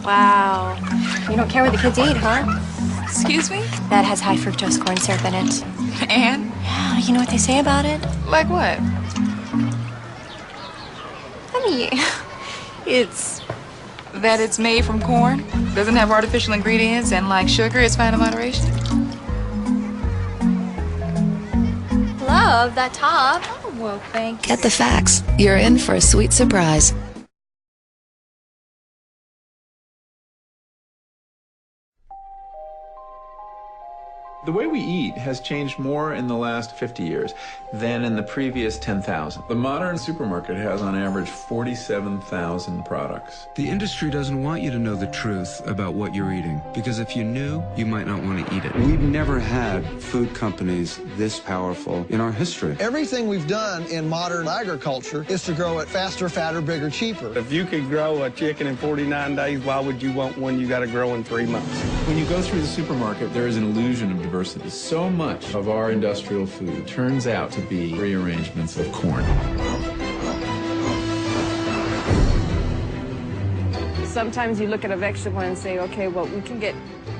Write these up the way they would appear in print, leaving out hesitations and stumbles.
Wow. You don't care what the kids eat, huh? Excuse me? That has high fructose corn syrup in it. And? Yeah, you know what they say about it? Like what? I mean, it's... That it's made from corn, doesn't have artificial ingredients, and like sugar, it's fine in moderation? Love that top. Oh, well, thank you. Get the facts. You're in for a sweet surprise. The way we eat has changed more in the last 50 years than in the previous 10,000. The modern supermarket has on average 47,000 products. The industry doesn't want you to know the truth about what you're eating, because if you knew, you might not want to eat it. We've never had food companies this powerful in our history. Everything we've done in modern agriculture is to grow it faster, fatter, bigger, cheaper. If you could grow a chicken in 49 days, why would you want one you got to grow in 3 months? When you go through the supermarket, there is an illusion of diversity. So much of our industrial food turns out to be rearrangements of corn. Sometimes you look at a vegetable and say, okay, well, we can get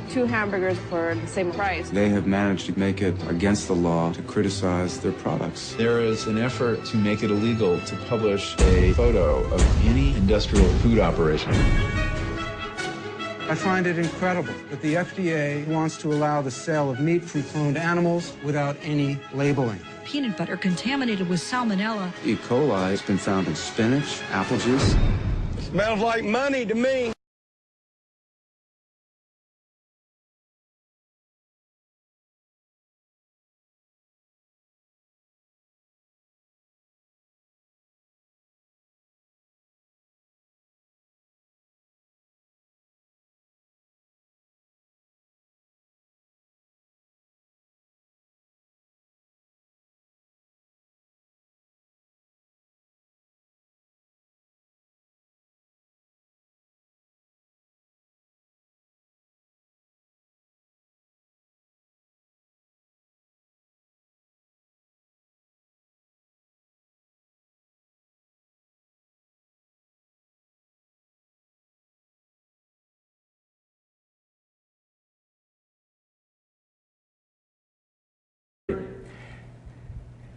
2 hamburgers for the same price. They have managed to make it against the law to criticize their products. There is an effort to make it illegal to publish a photo of any industrial food operation. I find it incredible that the FDA wants to allow the sale of meat from cloned animals without any labeling. Peanut butter contaminated with salmonella. E. coli has been found in spinach, apple juice. Smells like money to me.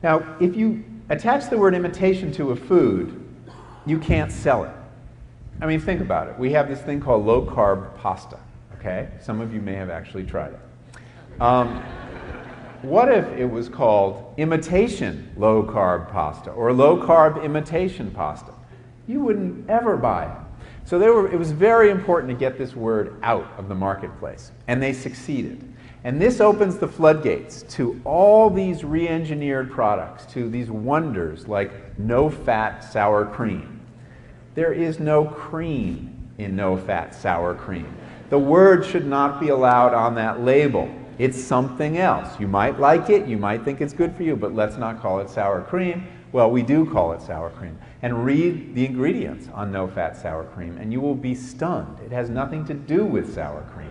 Now, if you attach the word imitation to a food, you can't sell it. I mean, think about it. We have this thing called low-carb pasta, okay? Some of you may have actually tried it. What if it was called imitation low-carb pasta or low-carb imitation pasta? You wouldn't ever buy it. So it was very important to get this word out of the marketplace, and they succeeded. And this opens the floodgates to all these re-engineered products, to these wonders like no-fat sour cream. There is no cream in no-fat sour cream. The word should not be allowed on that label. It's something else. You might like it, you might think it's good for you, but let's not call it sour cream. Well, we do call it sour cream. And read the ingredients on no-fat sour cream, and you will be stunned. It has nothing to do with sour cream.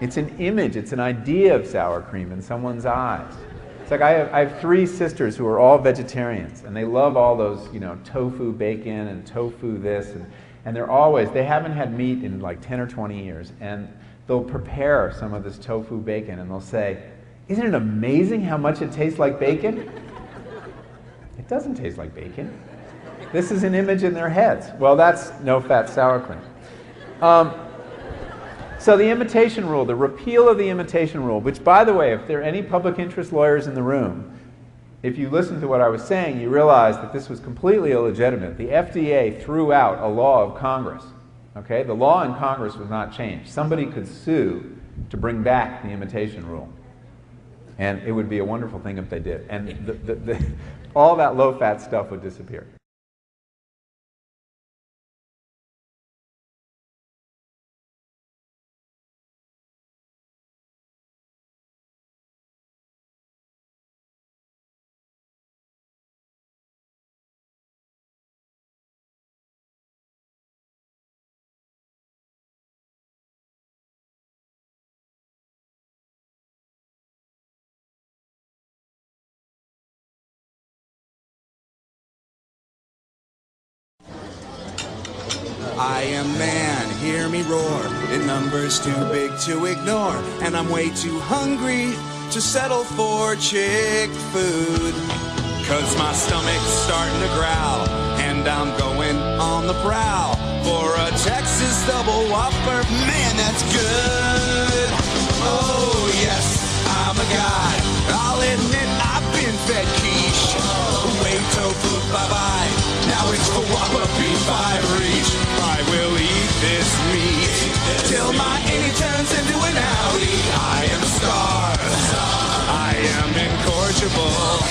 It's an image, it's an idea of sour cream in someone's eyes. It's like I have 3 sisters who are all vegetarians, and they love all those, tofu bacon and tofu this, and they haven't had meat in like 10 or 20 years, and they'll prepare some of this tofu bacon, and they'll say, "Isn't it amazing how much it tastes like bacon?" It doesn't taste like bacon. This is an image in their heads. Well, that's no-fat sour cream. So the imitation rule, the repeal of the imitation rule, which, by the way, if there are any public interest lawyers in the room, if you listen to what I was saying, you realize that this was completely illegitimate. The FDA threw out a law of Congress. Okay? The law in Congress was not changed. Somebody could sue to bring back the imitation rule. And it would be a wonderful thing if they did. And all that low-fat stuff would disappear. I am man, hear me roar. In numbers too big to ignore, and I'm way too hungry to settle for chick food. 'Cause my stomach's starting to growl, and I'm going on the prowl for a Texas double whopper. Man, that's good. Oh yes, I'm a guy. I'll admit I've been fed quiche. Whey tofu, bye-bye. Now it's the Whopper beef I reach. I will eat this meat till my innie turns into an outie. I am starved. I am incorrigible.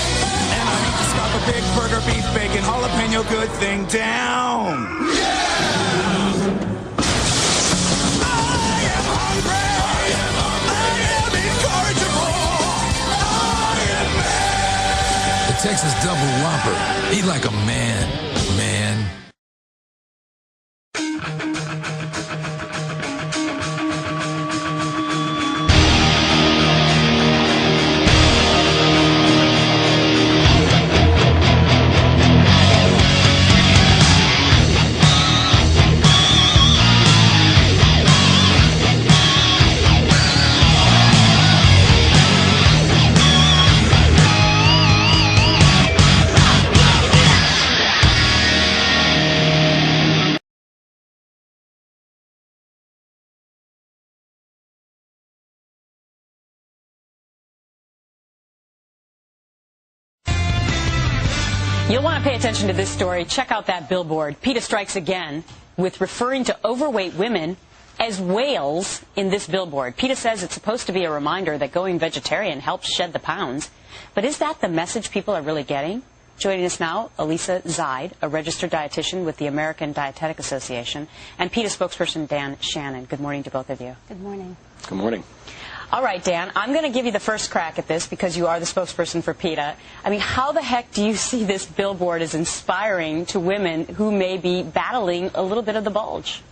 And I need to scarf a big burger, beef, bacon, jalapeno, good thing down. Yeah! Texas Double Whopper. Eat like a man, man. You'll want to pay attention to this story. Check out that billboard. PETA strikes again with referring to overweight women as whales in this billboard. PETA says it's supposed to be a reminder that going vegetarian helps shed the pounds. But is that the message people are really getting? Joining us now, Elisa Zaid, a registered dietitian with the American Dietetic Association, and PETA spokesperson Dan Shannon. Good morning to both of you. Good morning. Good morning. All right, Dan, I'm going to give you the first crack at this because you are the spokesperson for PETA. I mean, how the heck do you see this billboard as inspiring to women who may be battling a little bit of the bulge?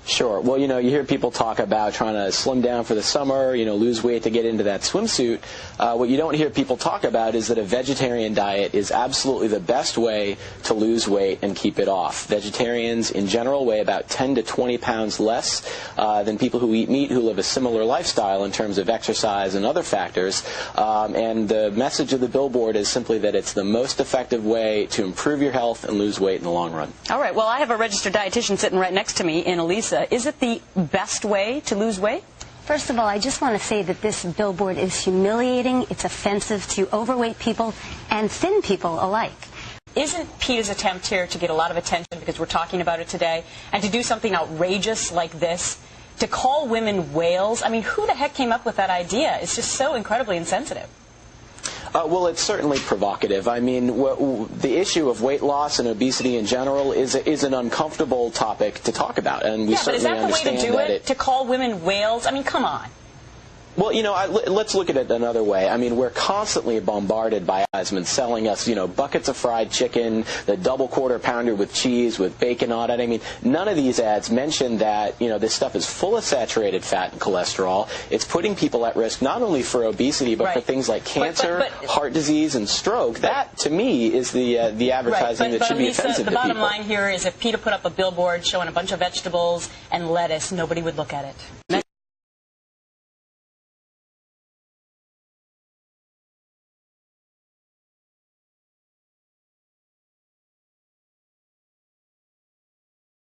Sure. Well, you hear people talk about trying to slim down for the summer, lose weight to get into that swimsuit. What you don't hear people talk about is that a vegetarian diet is absolutely the best way to lose weight and keep it off. Vegetarians, in general, weigh about 10 to 20 pounds less than people who eat meat who live a similar lifestyle in terms of exercise and other factors. And the message of the billboard is simply that it's the most effective way to improve your health and lose weight in the long run. All right. Well, I have a registered dietitian sitting right next to me in Elisa. Is it the best way to lose weight? First of all, I just want to say that this billboard is humiliating. It's offensive to overweight people and thin people alike. Isn't PETA's attempt here to get a lot of attention because we're talking about it today and to do something outrageous like this, to call women whales? I mean, who the heck came up with that idea? It's just so incredibly insensitive. Well, it's certainly provocative. I mean, the issue of weight loss and obesity in general is an uncomfortable topic to talk about, and we certainly understand that. But is that the way to do it? To call women whales? I mean, come on. Well, let's look at it another way. I mean, we're constantly bombarded by advertisements selling us, buckets of fried chicken, the double quarter pounder with cheese, with bacon on it. I mean, none of these ads mention that, this stuff is full of saturated fat and cholesterol. It's putting people at risk not only for obesity, but for things like cancer, heart disease, and stroke. That, to me, is the advertising that should be offensive to people. The bottom line here is if PETA put up a billboard showing a bunch of vegetables and lettuce, nobody would look at it.